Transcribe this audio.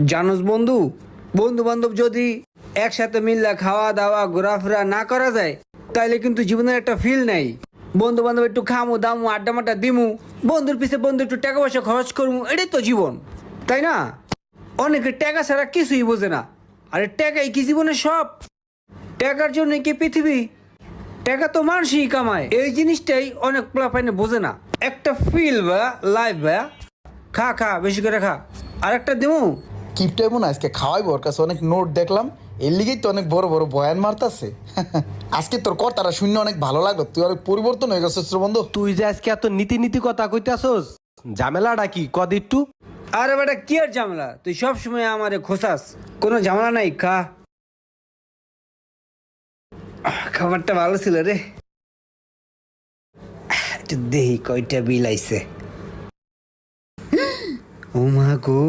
জানোস বন্ধু, বন্ধু বান্ধব যদি একসাথে মিললে খাওয়া দাওয়া ঘোরাফেরা না করা যায় তাইলে কিন্তু জীবনের একটা ফিল নাই। বন্ধু বান্ধব একটু খামু দামু আড্ডা মাড্ডা দিমু, বন্ধুর পিছে বন্ধু একটু টাকা পয়সা খরচ করবো, এটাই তো জীবন, তাই না? অনেকে টাকা ছাড়া কিছুই বোঝে না। আরে টাকাই কি জীবনের সব? টাকার জন্য কি পৃথিবী? টাকা তো মানুষই কামায়, এই জিনিসটাই অনেক পোলাপাইনে বোঝে না। একটা ফিল বা লাইফ বা খা খা বেশি করে খা, আর একটা দেবো। কিপটা এমন আজকে খাওয়াইবো, ওর কাছে অনেক নোট দেখলাম, এর লিগেই তো অনেক বড় বড় বয়ান মারতাছে। আজকে তোর কথাটা শুনে অনেক ভালো লাগলো, তুই অনেক পরিবর্তন হয়ে গেছিস রে বন্ধু। তুই যে আজকে এত নীতি নীতি কথা কইতাছস, ঝামেলাটা কি কদ একটু? আরে বেটা কি আর ঝামেলা, তুই সব সময় আমারে খোসাস, কোনো ঝামেলা নাই, খা। খাবারটা ভালো ছিল রে। একটু দেহি কয়টা বিল আইছে। ও মা গো।